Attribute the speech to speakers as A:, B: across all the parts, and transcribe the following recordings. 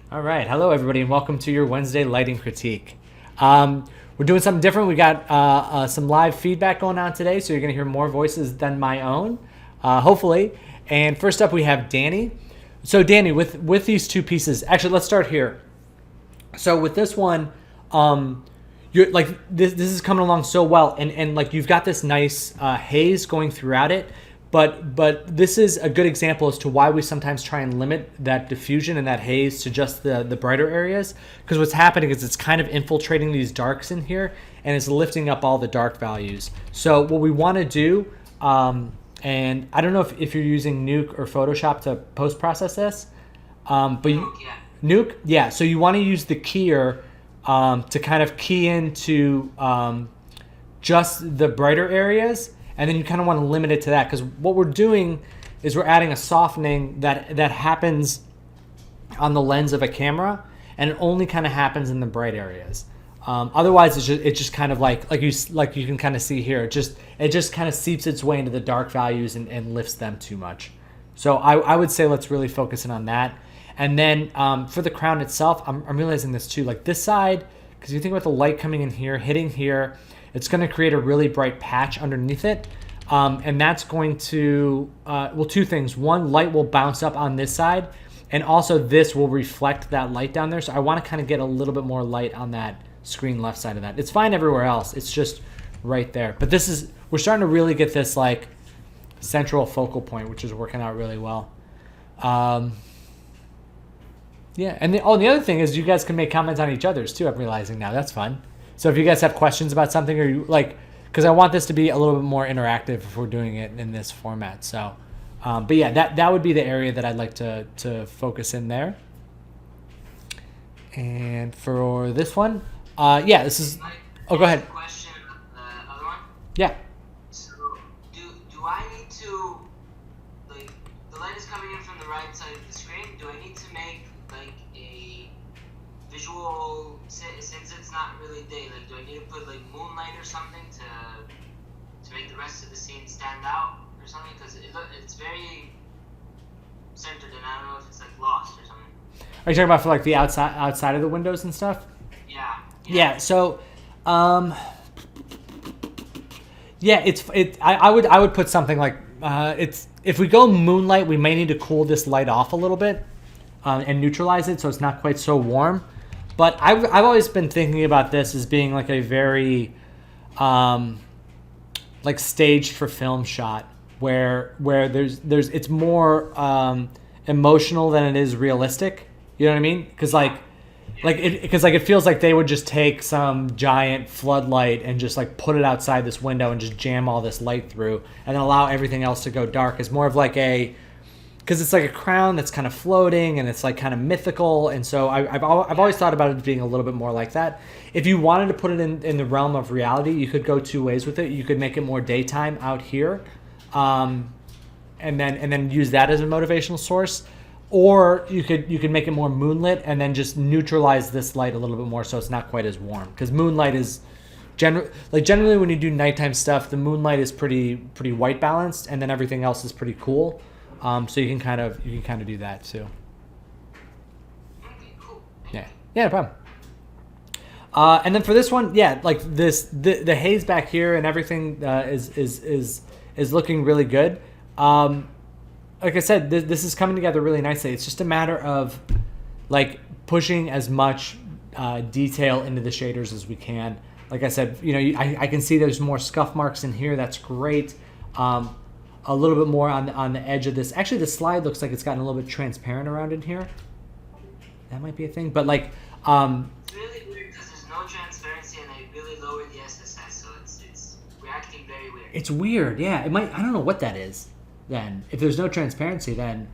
A: All right, hello everybody, and welcome to your Wednesday lighting critique. We're doing something different. We got some live feedback going on today, so you're going to hear more voices than my own, hopefully. And first up, we have Dani. So Dani, with these two pieces, actually, let's start here. So with this one, you're like this is coming along so well, and like you've got this nice haze going throughout it. But this is a good example as to why we sometimes try and limit that diffusion and that haze to just the brighter areas. Because what's happening is it's kind of infiltrating these darks in here and it's lifting up all the dark values. So what we want to do, and I don't know if you're using Nuke or Photoshop to post-process this, but Nuke, yeah. So you want to use the keyer to kind of key into just the brighter areas. And then you kind of want to limit it to that, because what we're doing is we're adding a softening that happens on the lens of a camera, and it only kind of happens in the bright areas. Otherwise, it's just kind of like you can kind of see here. It just kind of seeps its way into the dark values and lifts them too much. So I would say let's really focus in on that. And then for the crown itself, I'm realizing this too. Like this side, because you think about the light coming in here, hitting here. It's going to create a really bright patch underneath it. And that's going to, well, two things. One, light will bounce up on this side. And also this will reflect that light down there. So I want to kind of get a little bit more light on that screen left side of that. It's fine everywhere else. It's just right there. But we're starting to really get this like central focal point, which is working out really well. Yeah. And the other thing is you guys can make comments on each other's too. I'm realizing now. That's fun. So if you guys have questions about something, or you like, because I want this to be a little bit more interactive if we're doing it in this format. So, but yeah, that would be the area that I'd like to focus in there. And for this one, yeah, this is. Oh, go ahead.
B: Question, the other one.
A: Yeah.
B: So, do I need to, like, the light is coming in from the right side of the screen? Do I need to make like a visual, since it's not really day, like do I need to put like moonlight or something to make the rest of the scene stand out or something? Because it's very centered and I don't know if it's like lost or something.
A: Are you talking about for like the outside of the windows and stuff?
B: Yeah.
A: Yeah. So, yeah, I would put something like if we go moonlight, we may need to cool this light off a little bit and neutralize it so it's not quite so warm. But I've always been thinking about this as being like a very like staged for film shot where there's it's more emotional than it is realistic. You know what I mean? Because it feels like they would just take some giant floodlight and just like put it outside this window and just jam all this light through and then allow everything else to go dark. It's more of like because it's like a crown that's kind of floating and it's like kind of mythical. And so I've always thought about it being a little bit more like that. If you wanted to put it in the realm of reality, you could go two ways with it. You could make it more daytime out here and then use that as a motivational source. Or you could make it more moonlit and then just neutralize this light a little bit more so it's not quite as warm. Because moonlight is generally when you do nighttime stuff, the moonlight is pretty white balanced and then everything else is pretty cool. So you can kind of do that too.
B: Okay, cool.
A: Yeah, no problem. And then for this one, yeah, like the haze back here and everything is looking really good. Like I said, this is coming together really nicely. It's just a matter of like pushing as much detail into the shaders as we can. Like I said, I can see there's more scuff marks in here. That's great. A little bit more on the edge of this. Actually, the slide looks like it's gotten a little bit transparent around in here. That might be a thing, but like
B: It's really weird because there's no transparency and I really lowered the SSS, so it's reacting very weird.
A: it's weird. Yeah, it might. I don't know what that is. Then if there's no transparency, then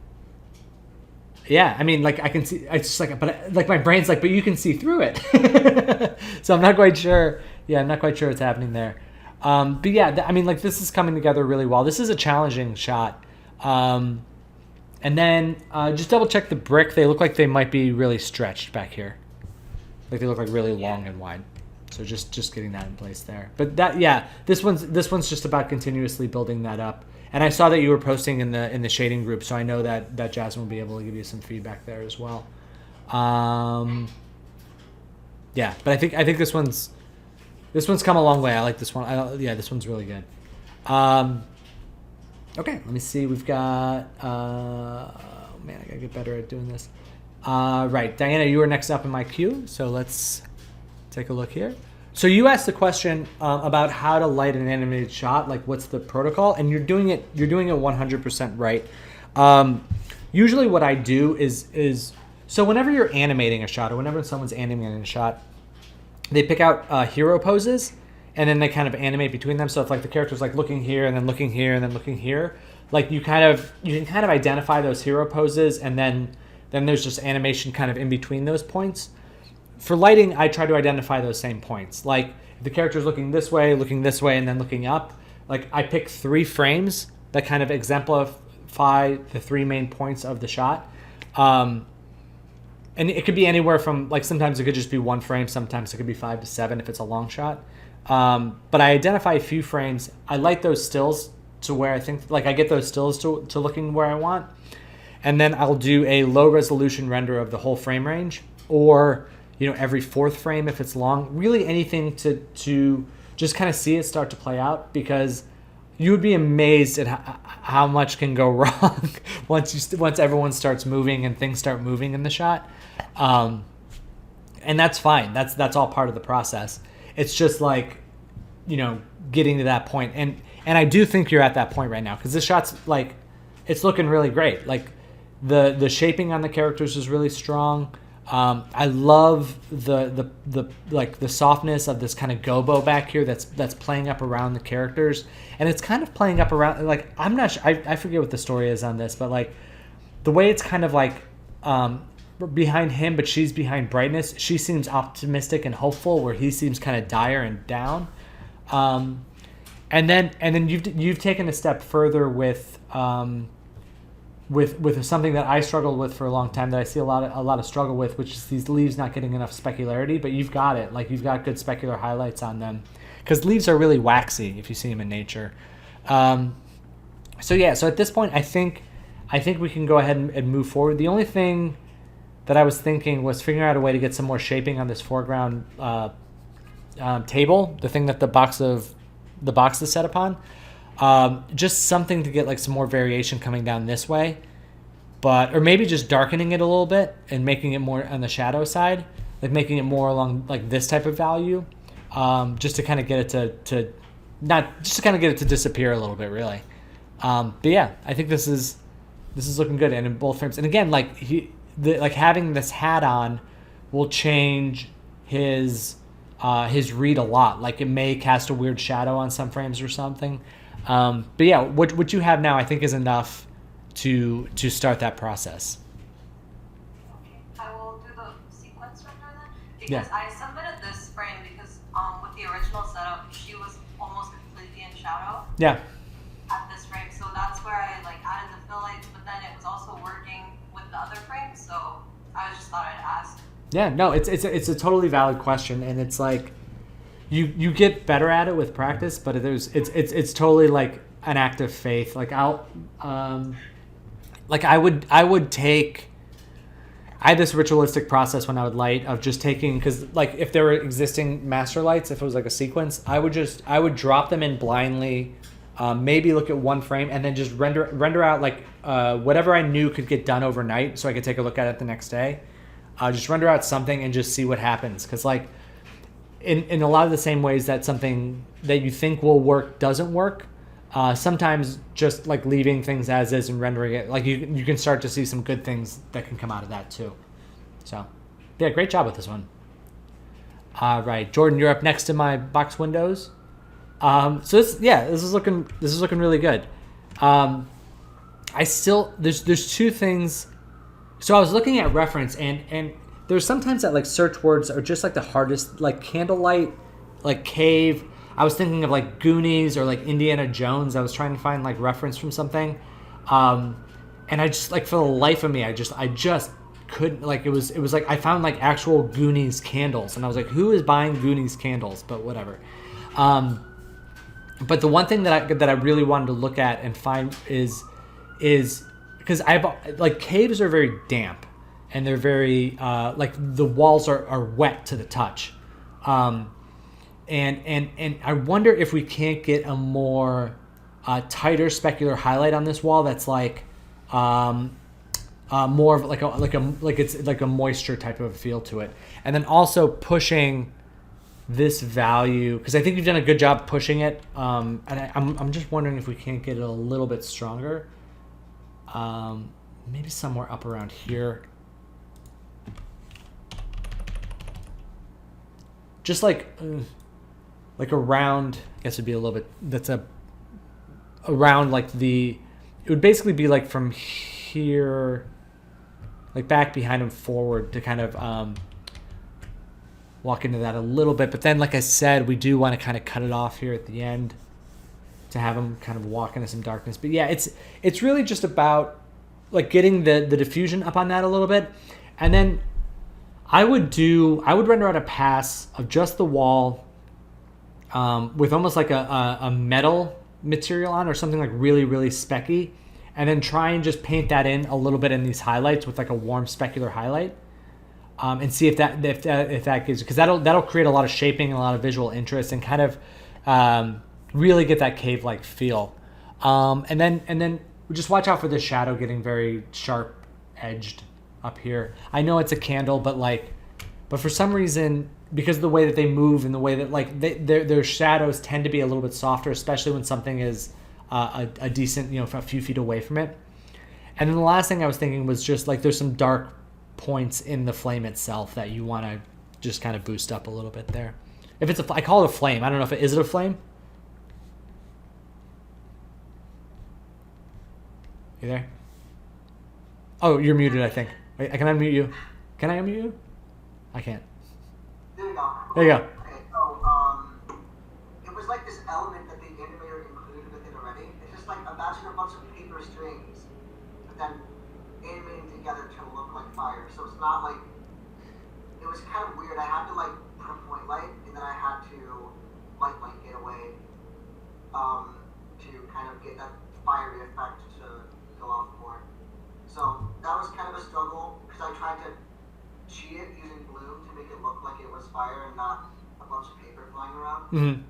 A: yeah, I mean, like I can see. It's just like, but like my brain's like, but you can see through it. So I'm not quite sure. Yeah, I'm not quite sure what's happening there. But yeah, I mean, like this is coming together really well. This is a challenging shot. And then just double check the brick. They look like they might be really stretched back here. Like they look like really long and wide. So just getting that in place there. But that, yeah, this one's just about continuously building that up. And I saw that you were posting in the shading group, so I know that Jasmine will be able to give you some feedback there as well. Yeah, but I think this one's come a long way. I like this one. This one's really good. Okay, let me see. We've got man, I gotta get better at doing this. Right, Diana, you are next up in my queue, so let's take a look here. So you asked the question about how to light an animated shot, like what's the protocol, and you're doing it 100% right. Usually what I do is so whenever you're animating a shot or whenever someone's animating a shot, they pick out hero poses and then they kind of animate between them. So if like the character's like looking here and then looking here and then looking here, like you can kind of identify those hero poses, and then there's just animation kind of in between those points. For lighting, I try to identify those same points. Like if the character's looking this way, and then looking up, like I pick 3 frames that kind of exemplify the 3 main points of the shot. And it could be anywhere from, like sometimes it could just be 1 frame, sometimes it could be 5 to 7 if it's a long shot. But I identify a few frames. I light those stills to where I think, like I get those stills to looking where I want. And then I'll do a low resolution render of the whole frame range, or every 4th frame if it's long. Really anything to just kind of see it start to play out, because you would be amazed at how much can go wrong once everyone starts moving and things start moving in the shot. And that's fine. That's all part of the process. It's just like, getting to that point. And I do think you're at that point right now, because this shot's like, it's looking really great. Like the shaping on the characters is really strong. I love the softness of this kind of gobo back here that's playing up around the characters, and it's kind of playing up around, like I'm not sure, I forget what the story is on this, but like the way it's kind of like behind him, but she's behind brightness. She seems optimistic and hopeful, where he seems kind of dire and down. And then you've taken a step further with something that I struggled with for a long time, that I see a lot of struggle with, which is these leaves not getting enough specularity. But you've got it. Like you've got good specular highlights on them, because leaves are really waxy if you see them in nature. So at this point, I think we can go ahead and move forward. The only thing that I was thinking was figuring out a way to get some more shaping on this foreground table, the thing that the box is set upon. Just something to get like some more variation coming down this way, or maybe just darkening it a little bit and making it more on the shadow side, like making it more along like this type of value, just to kind of get it to disappear a little bit, really. But yeah, I think this is looking good, and in both frames. And again, like having this hat on will change his read a lot. Like it may cast a weird shadow on some frames or something. But yeah, what you have now, I think, is enough to start that process.
C: Okay, I will do the sequence render then, because
A: Yeah.
C: I submitted this frame because with the original setup, she was almost completely in shadow
A: Yeah.
C: at this frame, so that's where I like added the fill lights, but then it was also working with the other frame, so I just thought I'd ask.
A: Yeah, no, it's a totally valid question, and it's like you get better at it with practice, but it's totally like an act of faith. Like I had this ritualistic process when I would light of just taking, because like if there were existing master lights, if it was like a sequence, I would drop them in blindly, maybe look at 1 frame and then just render out like whatever I knew could get done overnight, so I could take a look at it the next day. Just render out something and just see what happens, because like in a lot of the same ways that something that you think will work doesn't work, sometimes just like leaving things as is and rendering it, like you can start to see some good things that can come out of that too. So yeah, great job with this one. All right, Jordan, you're up next to my box windows. So this is looking really good. There's 2 things. So I was looking at reference, and there's sometimes that like search words are just like the hardest, like candlelight, like cave. I was thinking of like Goonies or like Indiana Jones. I was trying to find like reference from something, and I just like for the life of me, I just couldn't, like it was like I found like actual Goonies candles, and I was like, who is buying Goonies candles? But whatever. But the one thing that I really wanted to look at and find is because I've like caves are very damp, and they're very like the walls are wet to the touch. And I wonder if we can't get a more tighter specular highlight on this wall that's like more of like a moisture type of feel to it, and then also pushing this value, because I think you've done a good job pushing it, and I'm just wondering if we can't get it a little bit stronger, maybe somewhere up around here, just like around, I guess it'd be a little bit, that's around like it would basically be like from here, like back behind him forward to kind of walk into that a little bit. But then, like I said, we do want to kind of cut it off here at the end to have him kind of walk into some darkness. But yeah, it's really just about like getting the diffusion up on that a little bit. And then I would render out a pass of just the wall with almost like a metal material on, or something like really, really specky, and then try and just paint that in a little bit in these highlights with like a warm specular highlight, and see if that gives, because that'll create a lot of shaping and a lot of visual interest, and kind of really get that cave-like feel. And then just watch out for the shadow getting very sharp edged up here. I know it's a candle, but for some reason, because of the way that they move and the way that like their shadows tend to be a little bit softer, especially when something is a decent, a few feet away from it. And then the last thing I was thinking was just like there's some dark points in the flame itself that you want to just kind of boost up a little bit there. If it's I call it a flame. I don't know if is it a flame? You there? Oh, you're muted, I think. Wait, I can unmute you. Can I unmute you? I can't.
D: There you go.
A: There you go.
D: Okay, so it was like this element that the animator included with it already. It's just like imagine a bunch of paper strings, but then animating together to look like fire. So it's not like, it was kind of weird. I had to like put a point light, and then I had to light get away to kind of get that fiery effect to go off more. So that was kind of a struggle, because I tried to cheat it using bloom to make it look like it was fire and not a bunch of paper flying around.
A: Mm-hmm.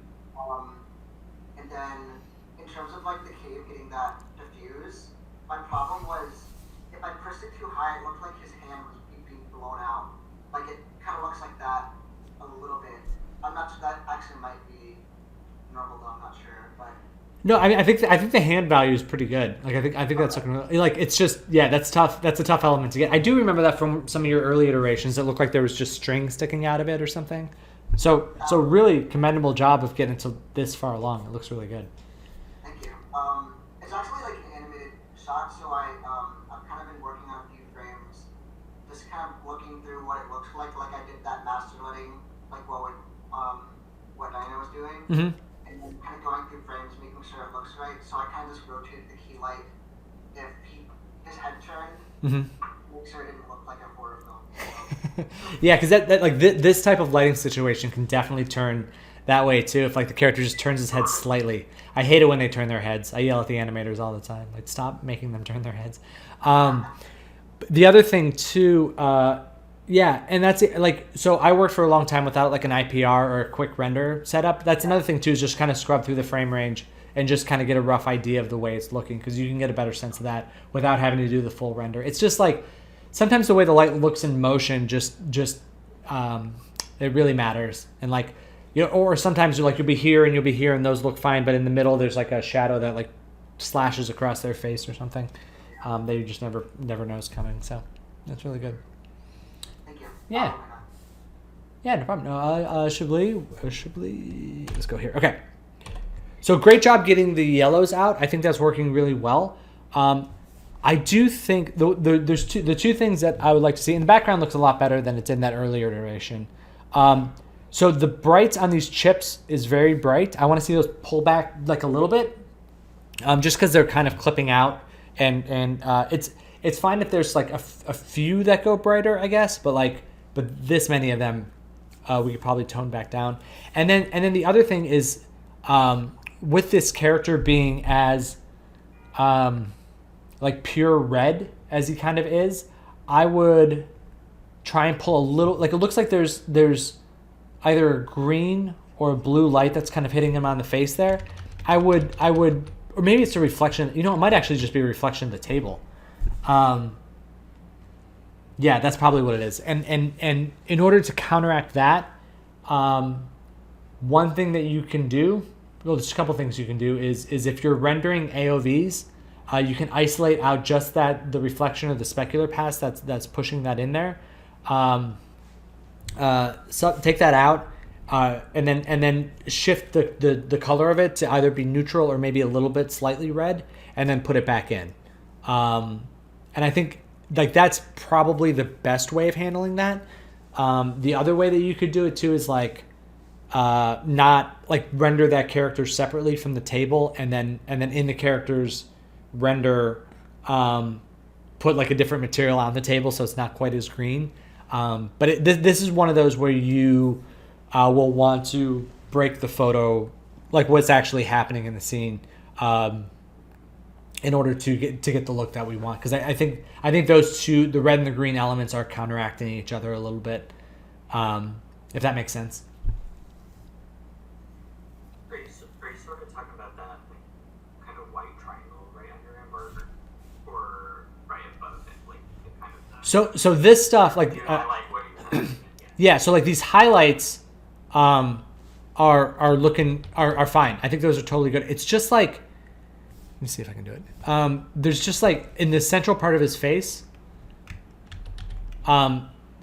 D: And then in terms of like the cave getting that diffuse, my problem was if I pressed it too high, it looked like his hand was being blown out. Like it kind of looks like that a little bit. I'm not sure, that actually might be normal though, I'm not sure, but.
A: No, I mean, I think the hand value is pretty good. Like I think that's like it's just, yeah, that's tough. That's a tough element to get. I do remember that from some of your early iterations. It looked like there was just string sticking out of it or something. So really commendable job of getting to this far along. It looks really good.
D: Thank you. It's actually like an animated shot, so I've kind of been working on a few frames, just kind of looking through what it looks like. Like I did that master letting, like what Dani was doing.
A: Mm-hmm.
D: And then kind of going through frames, making sure it looks right. So I kind of just rotated the key light if his head turned, make sure it didn't look like a horror film.
A: Yeah, because that like this type of lighting situation can definitely turn that way too. If like the character just turns his head slightly, I hate it when they turn their heads. I yell at the animators all the time, like stop making them turn their heads. The other thing too. Yeah, and that's it. Like, so I worked for a long time without like an IPR or a quick render setup. That's another thing too, is just kind of scrub through the frame range and just kind of get a rough idea of the way it's looking, because you can get a better sense of that without having to do the full render. It's just like sometimes the way the light looks in motion just it really matters. And like, or sometimes you'll be here and those look fine, but in the middle there's like a shadow that like slashes across their face or something that you just never know is coming. So that's really good. Yeah. Yeah, no problem. No, Shibli, let's go here. Okay. So great job getting the yellows out. I think that's working really well. I do think there's the two things that I would like to see. And the background looks a lot better than it did in that earlier iteration. So the brights on these chips is very bright. I want to see those pull back like a little bit, just because they're kind of clipping out. And it's fine if there's like a few that go brighter, I guess, but this many of them we could probably tone back down. And then the other thing is with this character being as like pure red as he kind of is, I would try and pull a little, like it looks like there's either a green or a blue light that's kind of hitting him on the face there. I would, or maybe it's a reflection. You know, it might actually just be a reflection of the table. Yeah, that's probably what it is. And in order to counteract that, one thing that you can do, well, there's a couple things you can do is if you're rendering AOVs, you can isolate out just the reflection of the specular pass that's pushing that in there. So take that out, and then shift the color of it to either be neutral or maybe a little bit slightly red, and then put it back in. And I think like that's probably the best way of handling that. The other way that you could do it too is like not like render that character separately from the table, and then in the character's render put like a different material on the table so it's not quite as green. But this is one of those where you will want to break the photo, like what's actually happening in the scene, in order to get the look that we want. Because I think those two, the red and the green elements, are counteracting each other a little bit, if that makes sense.
E: Are you sort of talking about that like, kind of white triangle right under him, or right above it, like the kind of the,
A: So this stuff like
E: I like what you're saying.
A: yeah, so like these highlights are fine. I think those are totally good. It's just like, let me see if I can do it. There's just like in the central part of his face,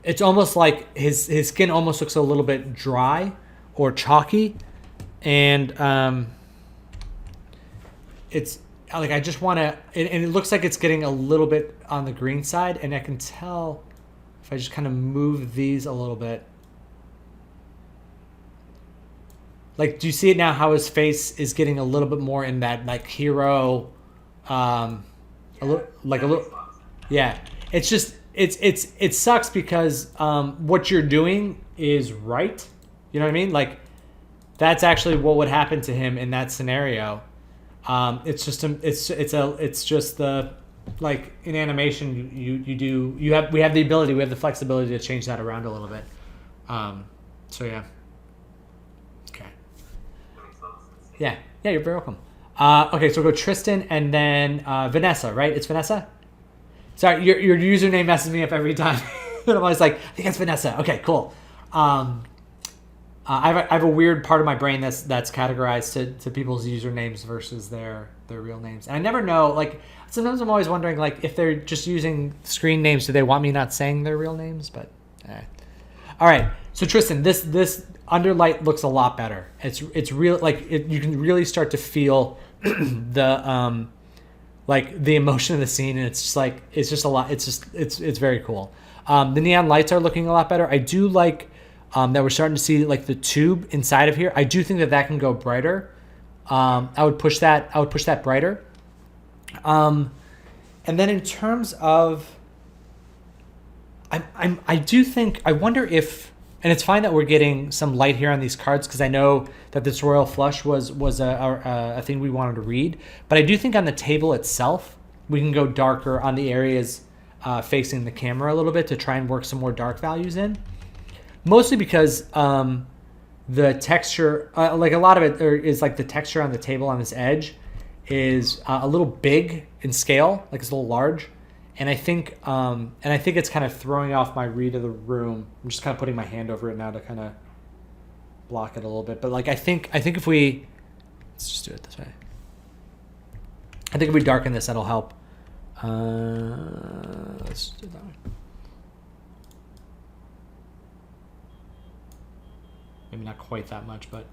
A: it's almost like his skin almost looks a little bit dry or chalky, and it's like I just want to, and it looks like it's getting a little bit on the green side, and I can tell if I just kind of move these a little bit. Like, do you see it now? How his face is getting a little bit more in that like hero, yeah. It's just it sucks because what you're doing is right. You know what I mean? Like, that's actually what would happen to him in that scenario. It's just the, like in animation we have the flexibility to change that around a little bit. So yeah. Okay. Yeah, you're very welcome. Okay, so we'll go Tristan and then Vanessa, right? It's Vanessa? Sorry, your username messes me up every time. And I'm always like, I think it's Vanessa. Okay, cool. I have a weird part of my brain that's categorized to people's usernames versus their real names. And I never know, like, sometimes I'm always wondering, like, if they're just using screen names, do they want me not saying their real names? But, all right. So Tristan, this underlight looks a lot better. It's real, like, you can really start to feel the like the emotion of the scene, and it's just a lot. It's very cool. The neon lights are looking a lot better. I do like that we're starting to see like the tube inside of here. I do think that can go brighter. I would push that brighter. And then in terms of, I wonder if, and it's fine that we're getting some light here on these cards because I know that this royal flush was a thing we wanted to read. But I do think on the table itself, we can go darker on the areas facing the camera a little bit to try and work some more dark values in. Mostly because the texture, like a lot of it is like the texture on the table on this edge is a little big in scale, like it's a little large. And I think it's kind of throwing off my read of the room. I'm just kind of putting my hand over it now to kind of block it a little bit. But like I think if we, let's just do it this way. I think if we darken this, that'll help. Let's do it that way. Maybe not quite that much, but.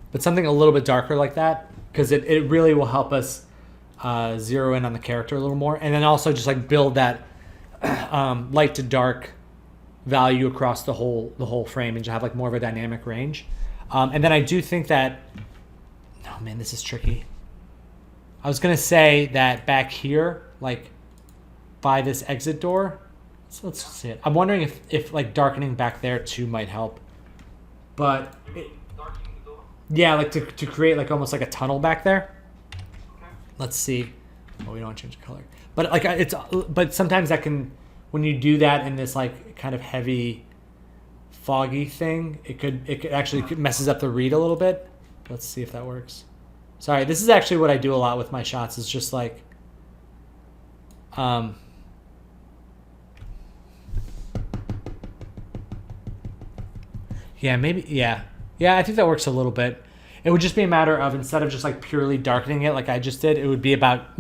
A: But something a little bit darker like that, because it really will help us zero in on the character a little more. And then also just like build that light to dark value across the whole frame and just have like more of a dynamic range. And then I do think that, oh man, this is tricky. I was gonna say that back here, like by this exit door, so let's see it. I'm wondering if like darkening back there too might help. but
E: Darkening the door.
A: yeah, like to create like almost like a tunnel back there.
E: Okay.
A: Let's see. Oh, we don't want to change the color, but like but sometimes that can, when you do that in this like kind of heavy, foggy thing, it actually messes up the read a little bit. Let's see if that works. Sorry, this is actually what I do a lot with my shots. Is just like, yeah, maybe, yeah. I think that works a little bit. It would just be a matter of, instead of just like purely darkening it like I just did, it would be about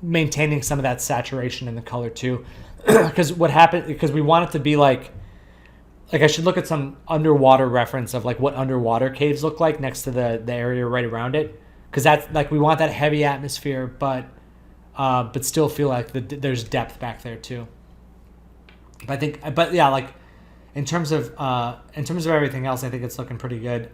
A: maintaining some of that saturation in the color too. Because we want it to be like I should look at some underwater reference of like what underwater caves look like next to the area right around it. Because that's like, we want that heavy atmosphere, but still feel like there's depth back there too. But yeah, like in terms of everything else, I think it's looking pretty good.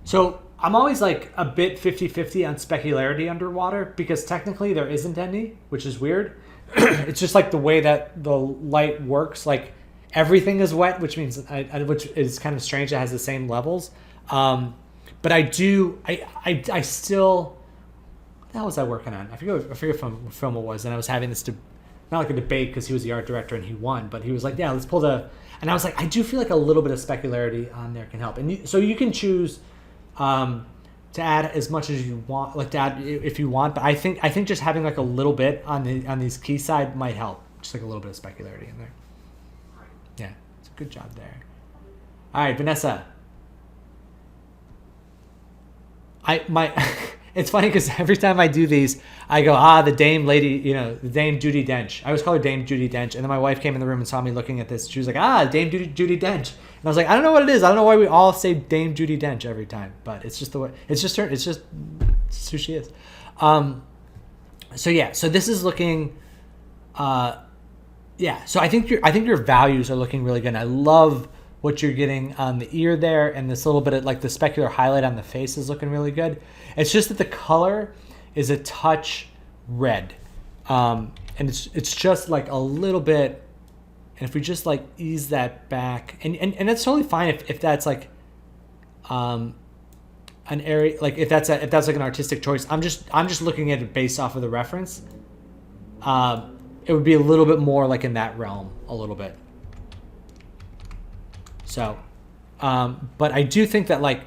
A: So I'm always like a bit 50-50 on specularity underwater, because technically there isn't any, which is weird. It's just like the way that the light works. Like everything is wet, which means which is kind of strange. It has the same levels. But I still, what the hell was I working on? I forget what film it was, and I was having this not like a debate because he was the art director and he won, but he was like, yeah, let's pull and I was like, I do feel like a little bit of specularity on there can help. And so you can choose to add as much as you want, like to add if you want, but I think just having like a little bit on these key side might help, just like a little bit of specularity in there. Yeah, it's a good job there. All right, Vanessa. It's funny because every time I do these, I go, the Dame lady, the Dame Judi Dench. I always call her Dame Judi Dench. And then my wife came in the room and saw me looking at this. She was like, Dame Judi Dench. And I was like, I don't know what it is. I don't know why we all say Dame Judi Dench every time, but it's just the way. It's just her. It's just who she is. So this is looking. So I think your values are looking really good. And I love what you're getting on the ear there, and this little bit of like the specular highlight on the face is looking really good. It's just that the color is a touch red, and it's just like a little bit. And if we just like ease that back, and it's totally fine if that's like an area, like if that's like an artistic choice. I'm just looking at it based off of the reference. It would be a little bit more like in that realm a little bit. So, but I do think that like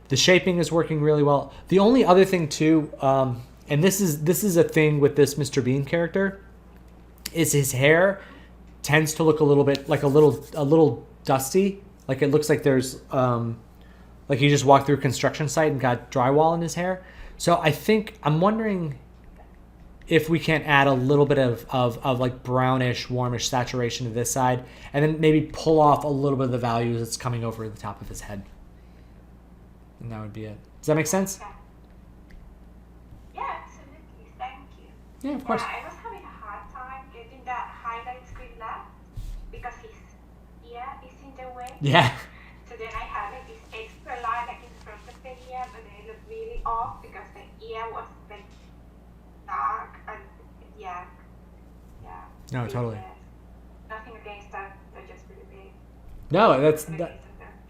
A: the shaping is working really well. The only other thing too, and this is a thing with this Mr. Bean character, is his hair tends to look a little bit like a little dusty. Like it looks like there's like he just walked through a construction site and got drywall in his hair. So I'm wondering if we can add a little bit of like brownish, warmish saturation to this side, and then maybe pull off a little bit of the values that's coming over the top of his head. And that would be it. Does that make sense?
F: Yeah, absolutely. Thank you.
A: Yeah, of course.
F: Yeah, I was having a hard time getting that highlights with left because his ear is in the way.
A: Yeah.
F: So then I had like this extra line like in front of the ear, but then it looked really off because the ear was like dark and yeah.
A: No,
F: Really,
A: totally.
F: nothing against that. They're just really big.
A: No, that's
F: Nothing
A: that.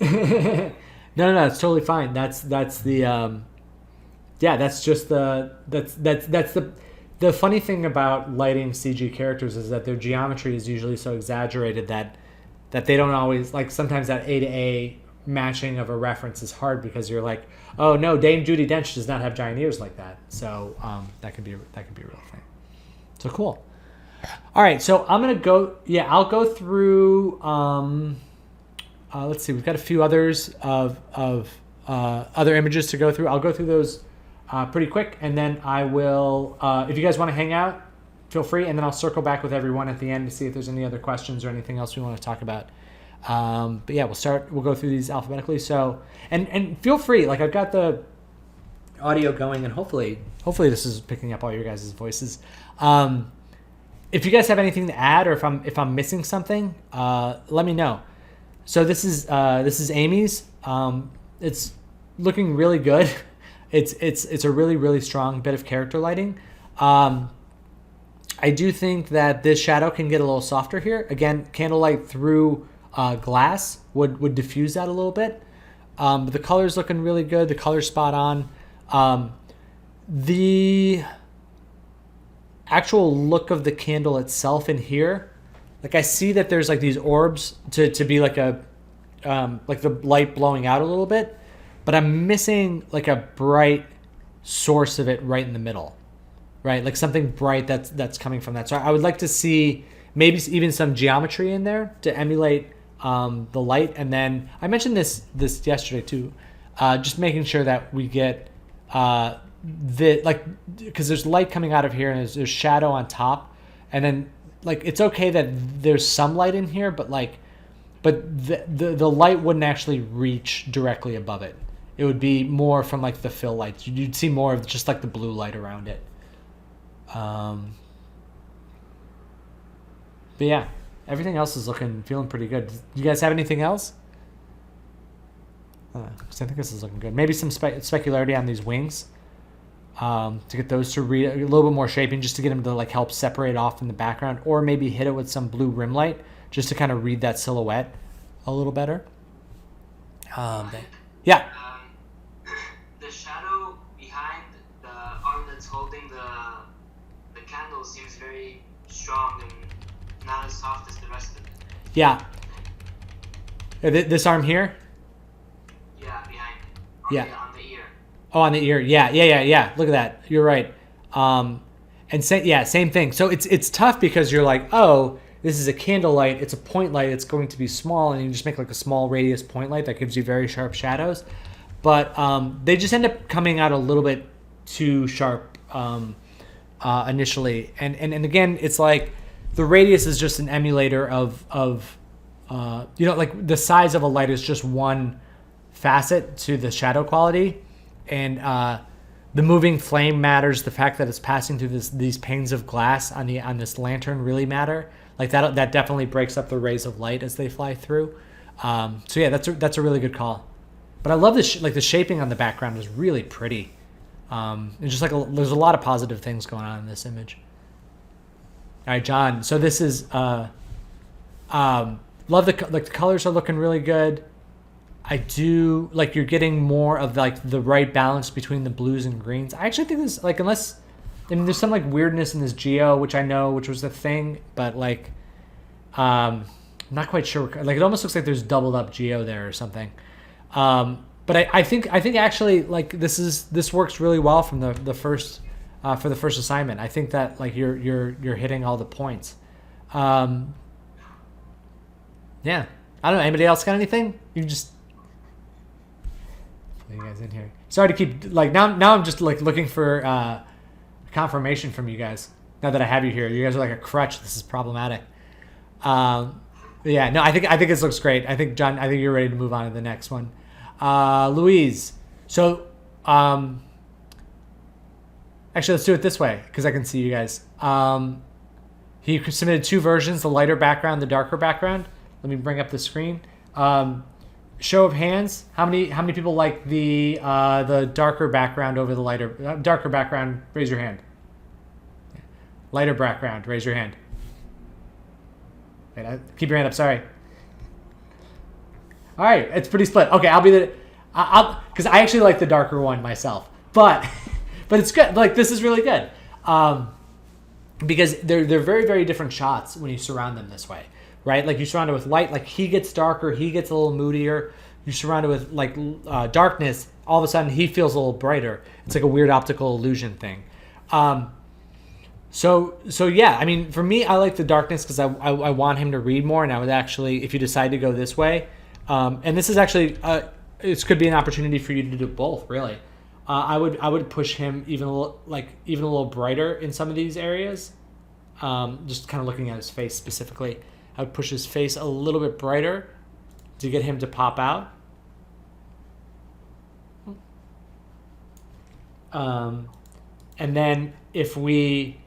F: against them.
A: No, it's totally fine. That's the that's just that's the funny thing about lighting CG characters is that their geometry is usually so exaggerated that they don't always, like, sometimes that A to A matching of a reference is hard because you're like, oh no, Dame Judi Dench does not have giant ears like that. So that could be a real thing. So cool. All right, so I'm gonna go. Yeah, I'll go through. Let's see. We've got a few others of other images to go through. I'll go through those pretty quick, and then I will. If you guys want to hang out, feel free, and then I'll circle back with everyone at the end to see if there's any other questions or anything else we want to talk about. But yeah, we'll go through these alphabetically. So and feel free. Like, I've got the audio going, and hopefully this is picking up all your guys' voices. If you guys have anything to add, or if I'm missing something, let me know. So this is Amy's. It's looking really good. It's a really, really strong bit of character lighting. I do think that this shadow can get a little softer here. Again, candlelight through glass would diffuse that a little bit. But the color's looking really good. The color's spot on. The actual look of the candle itself in here, like I see that there's like these orbs to be like a like the light blowing out a little bit, but I'm missing like a bright source of it right in the middle, right? Like something bright that's coming from that. So I would like to see maybe even some geometry in there to emulate the light. And then I mentioned this yesterday too, just making sure that we get because there's light coming out of here and there's shadow on top, and then like it's okay that there's some light in here, but the light wouldn't actually reach directly above it. It would be more from like the fill lights. You'd see more of just like the blue light around it. But yeah, everything else is feeling pretty good. You guys have anything else? Because I think this is looking good. Maybe some specularity on these wings, to get those to read a little bit more shaping, just to get them to like help separate off in the background, or maybe hit it with some blue rim light just to kind of read that silhouette a little better. Yeah.
B: The shadow behind the arm that's holding the candle seems very strong and not as soft as the rest of it.
A: Yeah. This arm here?
B: Yeah, behind. On the ear.
A: Oh, on the ear. Yeah. Look at that. You're right. And same thing. So it's tough because you're like, oh, this is a candle light. It's a point light. It's going to be small, and you just make like a small radius point light that gives you very sharp shadows. But they just end up coming out a little bit too sharp initially. And again, it's like the radius is just an emulator of like the size of a light is just one facet to the shadow quality, and the moving flame matters. The fact that it's passing through these panes of glass on this lantern really matter. Like that definitely breaks up the rays of light as they fly through. So yeah, that's a really good call. But I love this. Like the shaping on the background is really pretty. It's just like there's a lot of positive things going on in this image. All right, John. So this is love the colors are looking really good. I do like you're getting more of like the right balance between the blues and greens. I actually think this there's some like weirdness in this geo, which was the thing, but like I'm not quite sure. Like it almost looks like there's doubled up geo there or something. But I think actually like this works really well from the first for the first assignment. I think that like you're hitting all the points. Yeah, I don't know. Anybody else got anything? You just put you guys in here. Sorry to keep like now I'm just like looking for confirmation from you guys. Now that I have you here, you guys are like a crutch. This is problematic. Yeah, no, I think this looks great. I think John, I think you're ready to move on to the next one. Louise. So actually, let's do it this way because I can see you guys. He submitted two versions: the lighter background, the darker background. Let me bring up the screen. Show of hands. How many people like the darker background over the lighter darker background? Raise your hand. Lighter background. Raise your hand. Wait, keep your hand up. Sorry. All right, it's pretty split. Okay, I'll because I actually like the darker one myself, but it's good. Like this is really good because they're very, very different shots when you surround them this way. Right, like you surround it with light, like he gets darker, he gets a little moodier. You surround it with like darkness, all of a sudden he feels a little brighter. It's like a weird optical illusion thing. So yeah, I mean, for me, I like the darkness because I want him to read more, and I would actually, if you decide to go this way, and this is actually this could be an opportunity for you to do both, really. I would push him even a little brighter in some of these areas. Just kind of looking at his face specifically. I would push his face a little bit brighter to get him to pop out. And then if we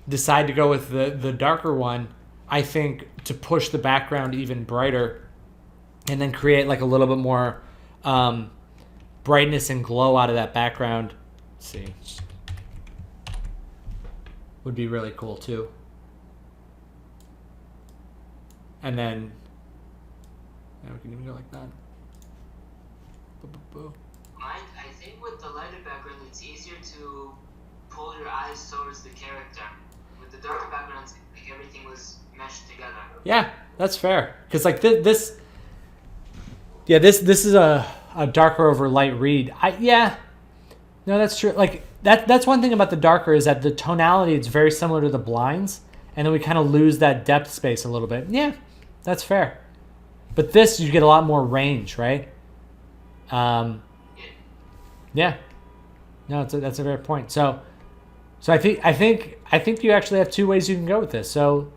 A: decide to go with the darker one, I think to push the background even brighter and then create like a little bit more brightness and glow out of that background. Let's see. Would be really cool too. And then we can even go like that. Boo.
B: Mike, I think with the lighter background, it's easier to pull your eyes towards the character. With the darker backgrounds, like everything was meshed together.
A: Yeah, that's fair. Because like this is a darker over light read. No, that's true. Like that's one thing about the darker is that the tonality is very similar to the blinds, and then we kind of lose that depth space a little bit. Yeah, that's fair. But this you get a lot more range, right? Yeah. No, that's a fair point. So I think you actually have two ways you can go with this. So,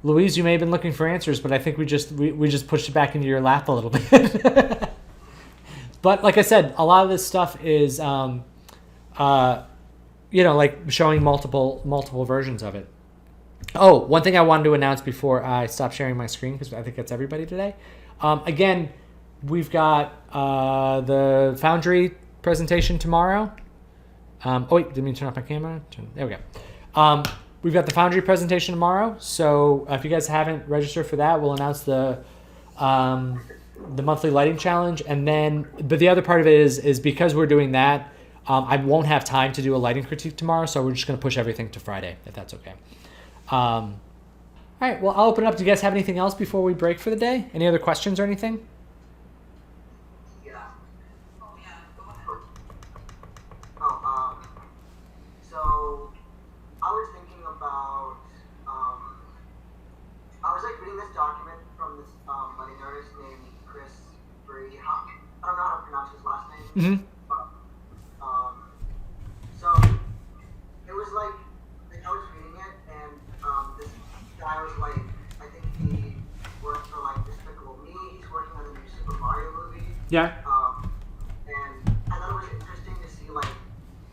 A: Louise, you may have been looking for answers, but I think we just pushed it back into your lap a little bit. But like I said, a lot of this stuff is, like showing multiple versions of it. Oh, one thing I wanted to announce before I stop sharing my screen, because I think that's everybody today. Again, we've got the Foundry presentation tomorrow. Didn't mean to turn off my camera. There we go. We've got the Foundry presentation tomorrow. So if you guys haven't registered for that, we'll announce the monthly lighting challenge. But the other part of it is because we're doing that, I won't have time to do a lighting critique tomorrow. So we're just going to push everything to Friday, if that's okay. All right. Well, I'll open it up. Do you guys have anything else before we break for the day? Any other questions or anything?
D: So I was thinking about, I was like reading this document from this wedding artist named Chris Bree. I don't know how to pronounce his last name.
A: Mm-hmm.
D: But, so it was like I was reading it, and this guy was like, I think he worked for like Despicable Me. He's working on the new Super Mario movie.
A: Yeah.
D: And I thought it was interesting to see like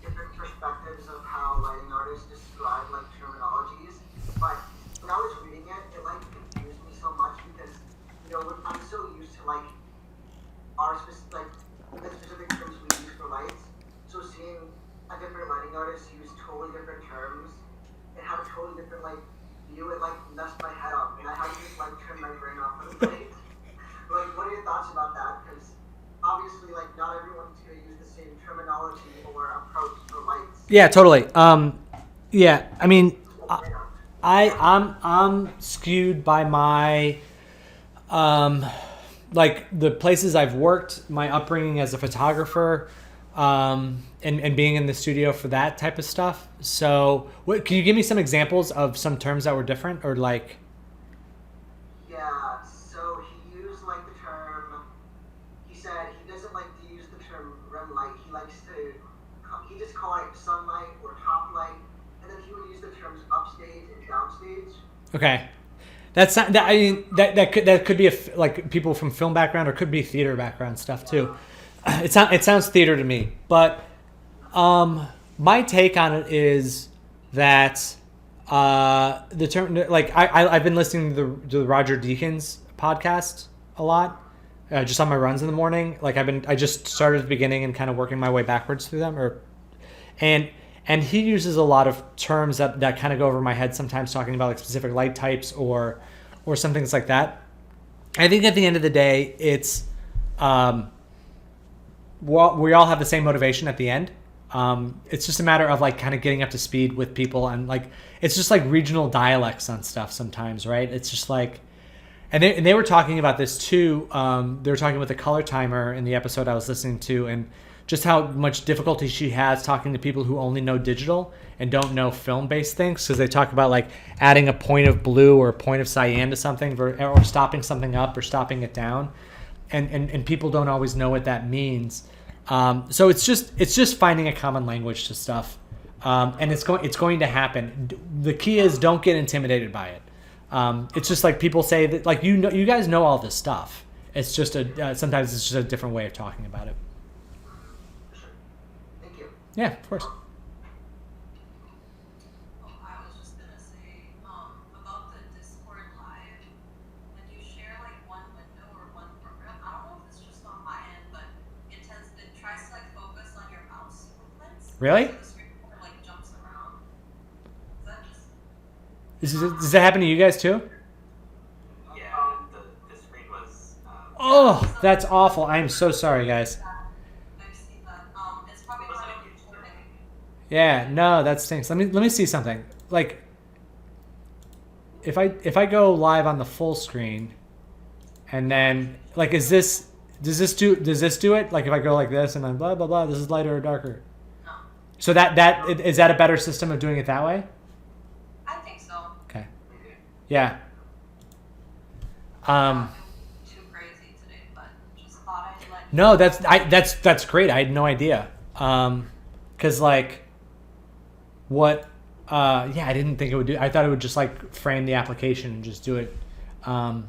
D: different perspectives of how lighting artists describe like terminologies. But when I was reading it, it like confused me so much because I'm so used to like our specific terms we use for lights. So seeing a different lighting artist use totally different terms and have a totally different like view, it like messed my head up, and I had to just like turn my brain off for the night. Like, what are your thoughts about that? Because obviously, like, not everyone's going to use the same terminology or approach for lights.
A: Yeah, totally. Yeah, I mean, I'm skewed by my like the places I've worked, my upbringing as a photographer, and being in the studio for that type of stuff. So, can you give me some examples of some terms that were different, or like?
D: Yeah. So he used like the term. He said he doesn't like to use the term rim light. He likes to. He just call it sunlight or top light, and then he would use the terms upstage and downstage.
A: Okay. That's not, that, I mean, that could be like people from film background, or could be theater background stuff too. It sounds theater to me, but my take on it is that the term, like I've been listening to the Roger Deakins podcast a lot, just on my runs in the morning. Like I just started at the beginning and kind of working my way backwards through them, and he uses a lot of terms that kind of go over my head sometimes, talking about like specific light types or some things like that. I think at the end of the day, it's we all have the same motivation at the end. It's just a matter of like kind of getting up to speed with people, and like it's just like regional dialects on stuff sometimes, right? It's just like, and they were talking about this too. They were talking with the color timer in the episode I was listening to, and just how much difficulty she has talking to people who only know digital and don't know film-based things, because they talk about like adding a point of blue or a point of cyan to something, or stopping something up or stopping it down, and people don't always know what that means. So it's just finding a common language to stuff, and it's going to happen. The key is don't get intimidated by it. It's just like people say that, like, you guys know all this stuff. It's just sometimes it's just a different way of talking about it.
D: Thank you.
A: Yeah, of course.
C: I was just gonna say about the Discord live. When you share like one window or one program, I don't know if it's just on my end, but it tries to like focus on your mouse movements.
A: Really?
C: So the screen kind of like jumps around. Is that just?
A: Does that happen to you guys too?
E: Yeah, the screen was
A: Oh, that's awful. I am so sorry, guys.
C: I've seen that. It's probably
E: Was
C: not
E: it
C: a
E: a huge
C: thing.
A: Yeah, no, that stinks. Let me see something. Like, if I go live on the full screen, and then like, does this do it? Like, if I go like this and then blah blah blah, this is lighter or darker.
C: No.
A: So is that a better system of doing it that way?
C: I think so.
A: Okay. Yeah.
C: Too crazy today, but just thought I'd let
A: No, that's great. I had no idea. 'Cause like, what? Yeah, I didn't think it would do. I thought it would just like frame the application and just do it. What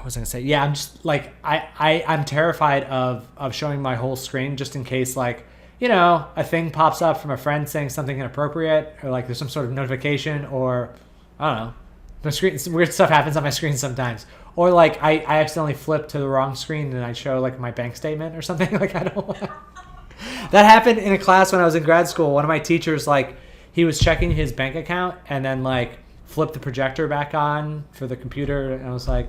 A: was I gonna say? Yeah, I'm just like I'm terrified of showing my whole screen just in case, like, a thing pops up from a friend saying something inappropriate, or like there's some sort of notification, or I don't know. My screen, weird stuff happens on my screen sometimes, or like I accidentally flip to the wrong screen and I show like my bank statement or something. Like, I don't want. That happened in a class when I was in grad school. One of my teachers, like, he was checking his bank account and then like flipped the projector back on for the computer, and I was like,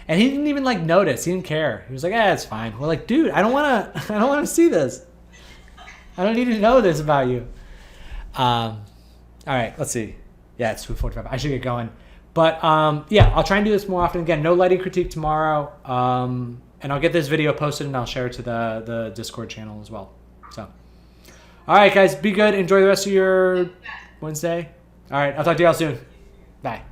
A: and he didn't even like notice. He didn't care. He was like, "Yeah, it's fine." We're like, "Dude, I don't want to see this. I don't need to know this about you." All right, let's see. Yeah, it's 2:45. I should get going. But yeah, I'll try and do this more often. Again, no lighting critique tomorrow. And I'll get this video posted and I'll share it to the Discord channel as well. So, all right, guys, be good. Enjoy the rest of your Wednesday. All right, I'll talk to y'all soon. Bye.